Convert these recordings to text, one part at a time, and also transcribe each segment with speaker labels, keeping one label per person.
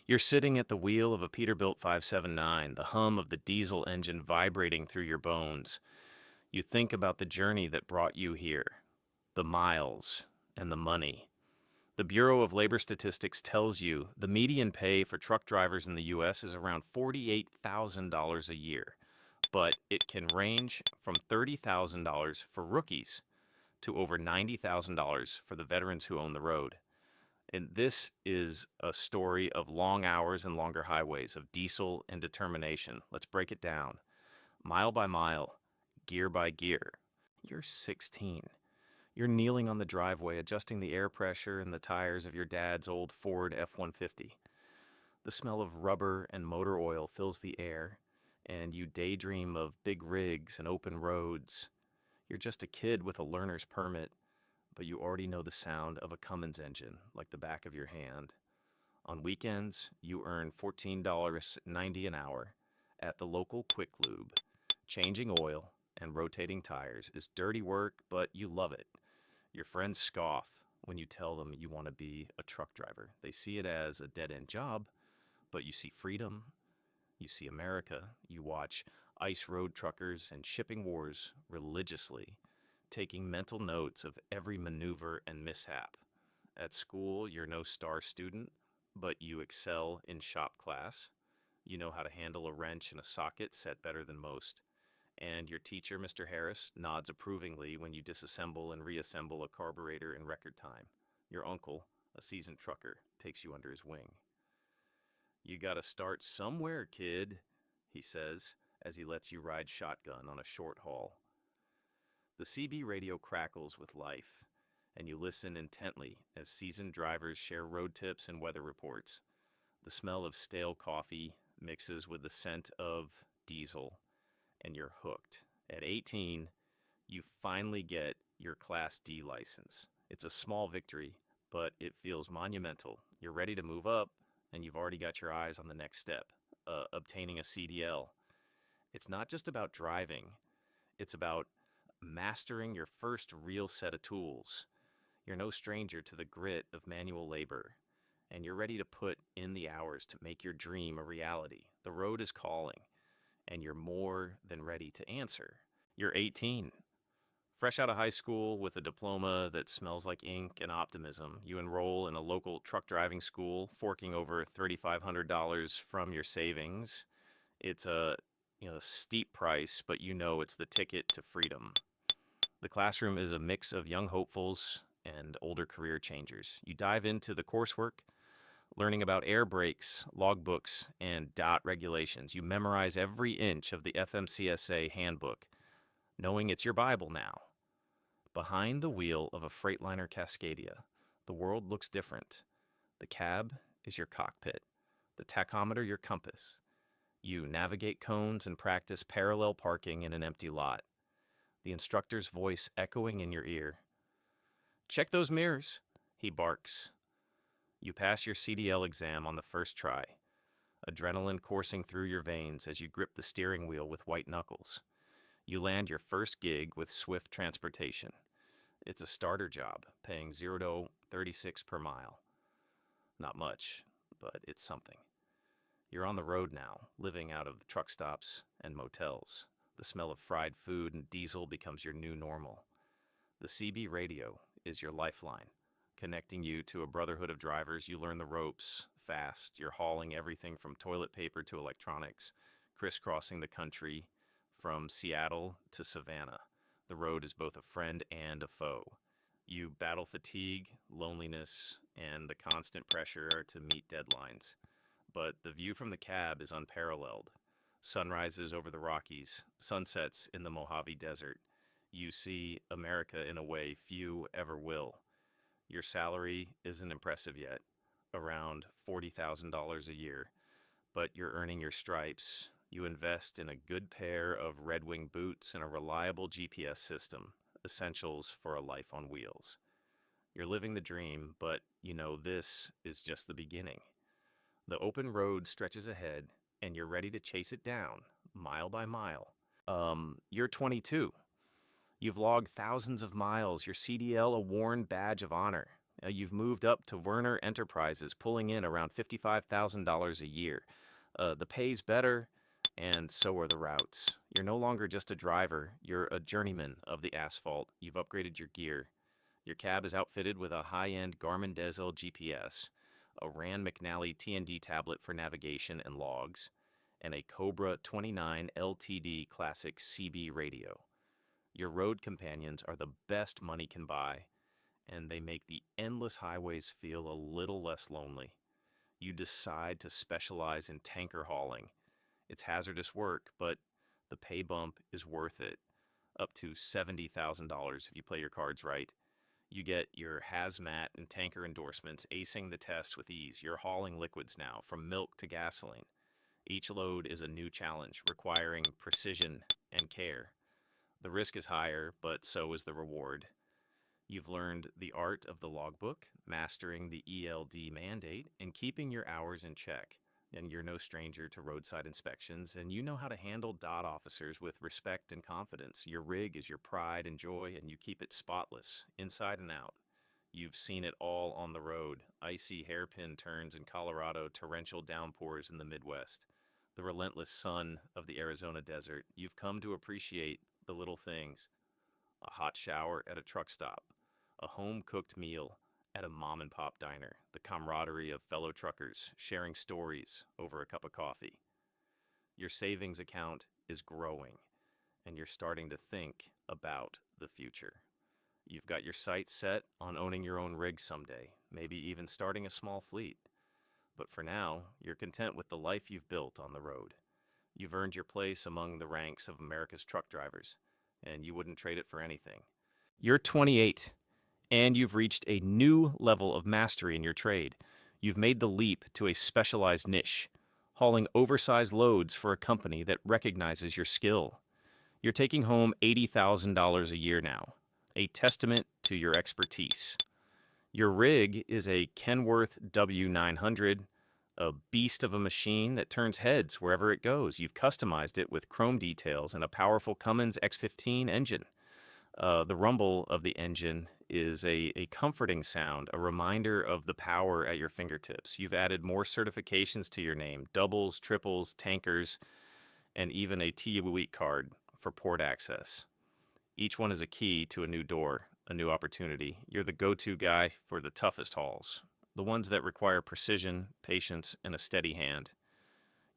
Speaker 1: You're sitting at the wheel of a Peterbilt 579, the hum of the diesel engine vibrating through your bones. You think about the journey that brought you here, the miles, and the money. The Bureau of Labor Statistics tells you the median pay for truck drivers in the U.S. is around $48,000 a year, but it can range from $30,000 for rookies to over $90,000 for the veterans who own the road. And this is a story of long hours and longer highways, of diesel and determination. Let's break it down. Mile by mile, gear by gear. You're 16. You're kneeling on the driveway, adjusting the air pressure and the tires of your dad's old Ford F-150. The smell of rubber and motor oil fills the air, and you daydream of big rigs and open roads. You're just a kid with a learner's permit, but you already know the sound of a Cummins engine like the back of your hand. On weekends, you earn $14.90 an hour at the local Quick Lube. Changing oil and rotating tires is dirty work, but you love it. Your friends scoff when you tell them you want to be a truck driver. They see it as a dead-end job, but you see freedom, you see America, you watch ice road truckers and shipping wars religiously, taking mental notes of every maneuver and mishap. At school, you're no star student, but you excel in shop class. You know how to handle a wrench and a socket set better than most. And your teacher, Mr. Harris, nods approvingly when you disassemble and reassemble a carburetor in record time. Your uncle, a seasoned trucker, takes you under his wing. "You gotta start somewhere, kid," he says, as he lets you ride shotgun on a short haul. The CB radio crackles with life, and you listen intently as seasoned drivers share road tips and weather reports. The smell of stale coffee mixes with the scent of diesel, and you're hooked. At 18, you finally get your Class D license. It's a small victory, but it feels monumental. You're ready to move up, and you've already got your eyes on the next step, obtaining a CDL. It's not just about driving, it's about mastering your first real set of tools. You're no stranger to the grit of manual labor, and you're ready to put in the hours to make your dream a reality. The road is calling, and you're more than ready to answer. You're 18. Fresh out of high school with a diploma that smells like ink and optimism, you enroll in a local truck driving school, forking over $3,500 from your savings. It's a steep price, but you know it's the ticket to freedom. The classroom is a mix of young hopefuls and older career changers. You dive into the coursework, learning about air brakes, logbooks, and DOT regulations. You memorize every inch of the FMCSA handbook, knowing it's your Bible now. Behind the wheel of a Freightliner Cascadia, the world looks different. The cab is your cockpit, the tachometer your compass. You navigate cones and practice parallel parking in an empty lot, the instructor's voice echoing in your ear. "Check those mirrors," he barks. You pass your CDL exam on the first try, adrenaline coursing through your veins as you grip the steering wheel with white knuckles. You land your first gig with Swift Transportation. It's a starter job, paying 0 to 36 per mile. Not much, but it's something. You're on the road now, living out of truck stops and motels. The smell of fried food and diesel becomes your new normal. The CB radio is your lifeline, connecting you to a brotherhood of drivers. You learn the ropes fast. You're hauling everything from toilet paper to electronics, crisscrossing the country from Seattle to Savannah. The road is both a friend and a foe. You battle fatigue, loneliness, and the constant pressure to meet deadlines. But the view from the cab is unparalleled. Sunrises over the Rockies, sunsets in the Mojave Desert. You see America in a way few ever will. Your salary isn't impressive yet, around $40,000 a year, but you're earning your stripes. You invest in a good pair of Red Wing boots and a reliable GPS system, essentials for a life on wheels. You're living the dream, but you know this is just the beginning. The open road stretches ahead, and you're ready to chase it down, mile by mile. You're 22. You've logged thousands of miles, your CDL a worn badge of honor. You've moved up to Werner Enterprises, pulling in around $55,000 a year. The pay's better, and so are the routes. You're no longer just a driver, you're a journeyman of the asphalt. You've upgraded your gear. Your cab is outfitted with a high-end Garmin Diesel GPS, a Rand McNally TND tablet for navigation and logs, and a Cobra 29 LTD Classic CB radio. Your road companions are the best money can buy, and they make the endless highways feel a little less lonely. You decide to specialize in tanker hauling. It's hazardous work, but the pay bump is worth it. Up to $70,000 if you play your cards right. You get your hazmat and tanker endorsements, acing the test with ease. You're hauling liquids now, from milk to gasoline. Each load is a new challenge, requiring precision and care. The risk is higher, but so is the reward. You've learned the art of the logbook, mastering the ELD mandate, and keeping your hours in check. And you're no stranger to roadside inspections, and you know how to handle DOT officers with respect and confidence. Your rig is your pride and joy, and you keep it spotless, inside and out. You've seen it all on the road: icy hairpin turns in Colorado, torrential downpours in the Midwest, the relentless sun of the Arizona desert. You've come to appreciate the little things: a hot shower at a truck stop, a home-cooked meal at a mom-and-pop diner, the camaraderie of fellow truckers sharing stories over a cup of coffee. Your savings account is growing, and you're starting to think about the future. You've got your sights set on owning your own rig someday, maybe even starting a small fleet. But for now, you're content with the life you've built on the road. You've earned your place among the ranks of America's truck drivers, and you wouldn't trade it for anything. You're 28, and you've reached a new level of mastery in your trade. You've made the leap to a specialized niche, hauling oversized loads for a company that recognizes your skill. You're taking home $80,000 a year now, a testament to your expertise. Your rig is a Kenworth W900, a beast of a machine that turns heads wherever it goes. You've customized it with chrome details and a powerful Cummins X15 engine. The rumble of the engine is a comforting sound, a reminder of the power at your fingertips. You've added more certifications to your name: doubles, triples, tankers, and even a TUI card for port access. Each one is a key to a new door, a new opportunity. You're the go-to guy for the toughest hauls, the ones that require precision, patience, and a steady hand.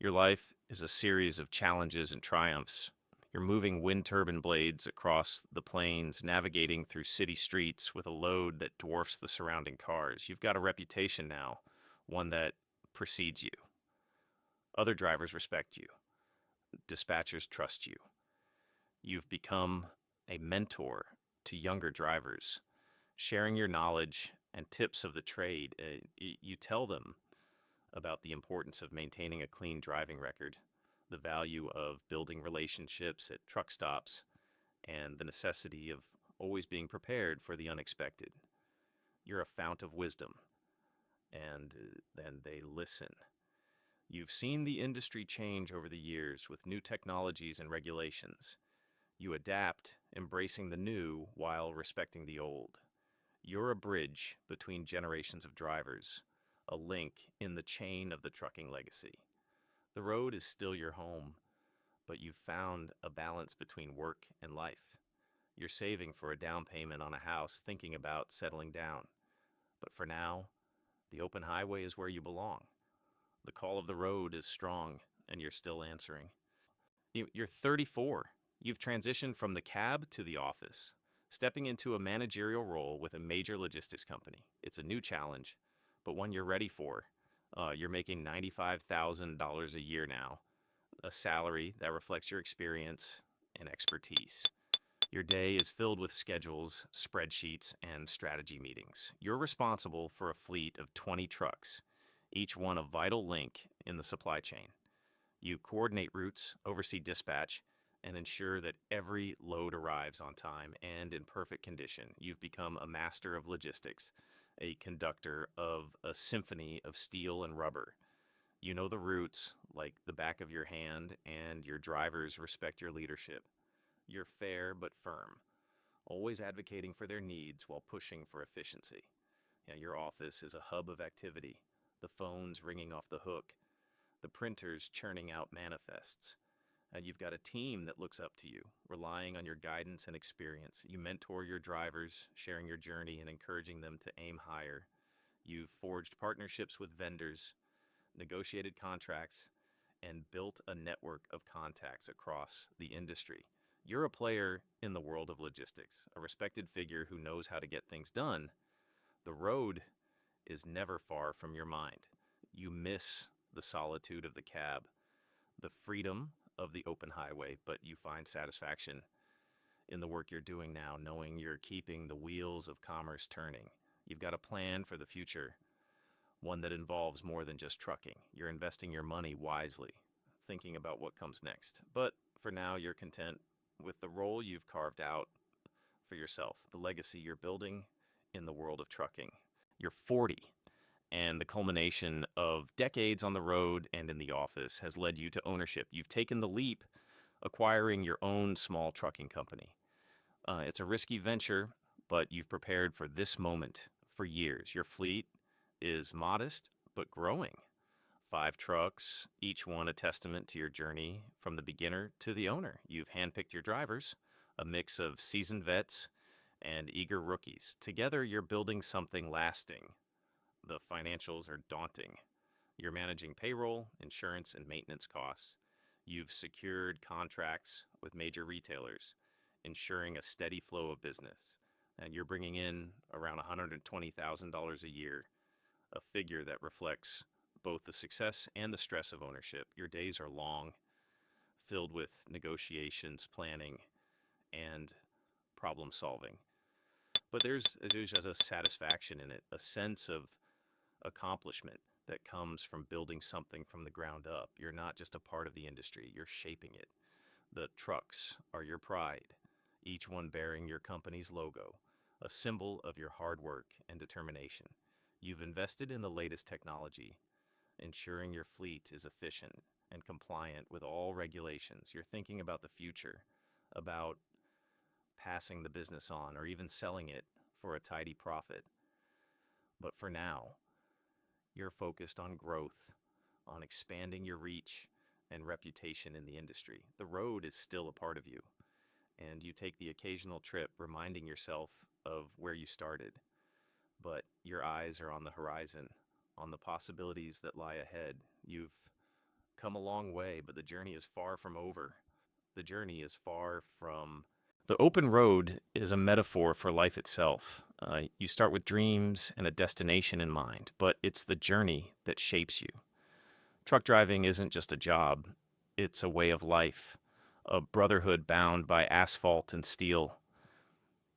Speaker 1: Your life is a series of challenges and triumphs. You're moving wind turbine blades across the plains, navigating through city streets with a load that dwarfs the surrounding cars. You've got a reputation now, one that precedes you. Other drivers respect you. Dispatchers trust you. You've become a mentor to younger drivers, sharing your knowledge and tips of the trade. You tell them about the importance of maintaining a clean driving record, the value of building relationships at truck stops, and the necessity of always being prepared for the unexpected. You're a fount of wisdom, and then they listen. You've seen the industry change over the years with new technologies and regulations. You adapt, embracing the new while respecting the old. You're a bridge between generations of drivers, a link in the chain of the trucking legacy. The road is still your home, but you've found a balance between work and life. You're saving for a down payment on a house, thinking about settling down. But for now, the open highway is where you belong. The call of the road is strong, and you're still answering. You're 34. You've transitioned from the cab to the office, stepping into a managerial role with a major logistics company. It's a new challenge, but one you're ready for. You're making $95,000 a year now, a salary that reflects your experience and expertise. Your day is filled with schedules, spreadsheets, and strategy meetings. You're responsible for a fleet of 20 trucks, each one a vital link in the supply chain. You coordinate routes, oversee dispatch, and ensure that every load arrives on time and in perfect condition. You've become a master of logistics, a conductor of a symphony of steel and rubber. You know the routes like the back of your hand, and your drivers respect your leadership. You're fair but firm, always advocating for their needs while pushing for efficiency. Yeah, your office is a hub of activity, the phones ringing off the hook, the printers churning out manifests. And you've got a team that looks up to you, relying on your guidance and experience. You mentor your drivers, sharing your journey and encouraging them to aim higher. You've forged partnerships with vendors, negotiated contracts, and built a network of contacts across the industry. You're a player in the world of logistics, a respected figure who knows how to get things done. The road is never far from your mind. You miss the solitude of the cab, the freedom of the open highway, but you find satisfaction in the work you're doing now, knowing you're keeping the wheels of commerce turning. You've got a plan for the future, one that involves more than just trucking. You're investing your money wisely, thinking about what comes next. But for now, you're content with the role you've carved out for yourself, the legacy you're building in the world of trucking. You're 40, and the culmination of decades on the road and in the office has led you to ownership. You've taken the leap, acquiring your own small trucking company. It's a risky venture, but you've prepared for this moment for years. Your fleet is modest, but growing. 5 trucks, each one a testament to your journey from the beginner to the owner. You've handpicked your drivers, a mix of seasoned vets and eager rookies. Together, you're building something lasting. The financials are daunting. You're managing payroll, insurance, and maintenance costs. You've secured contracts with major retailers, ensuring a steady flow of business. And you're bringing in around $120,000 a year, a figure that reflects both the success and the stress of ownership. Your days are long, filled with negotiations, planning, and problem solving. But there's just a satisfaction in it, a sense of accomplishment that comes from building something from the ground up. You're not just a part of the industry, you're shaping it. The trucks are your pride, each one bearing your company's logo, a symbol of your hard work and determination. You've invested in the latest technology, ensuring your fleet is efficient and compliant with all regulations. You're thinking about the future, about passing the business on or even selling it for a tidy profit. But for now, you're focused on growth, on expanding your reach and reputation in the industry. The road is still a part of you, and you take the occasional trip reminding yourself of where you started. But your eyes are on the horizon, on the possibilities that lie ahead. You've come a long way, but the journey is far from over. The journey is far from. The open road is a metaphor for life itself. You start with dreams and a destination in mind, but it's the journey that shapes you. Truck driving isn't just a job, it's a way of life, a brotherhood bound by asphalt and steel.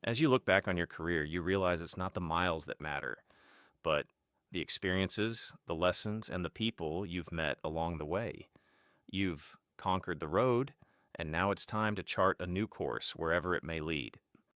Speaker 1: As you look back on your career, you realize it's not the miles that matter, but the experiences, the lessons, and the people you've met along the way. You've conquered the road, and now it's time to chart a new course wherever it may lead.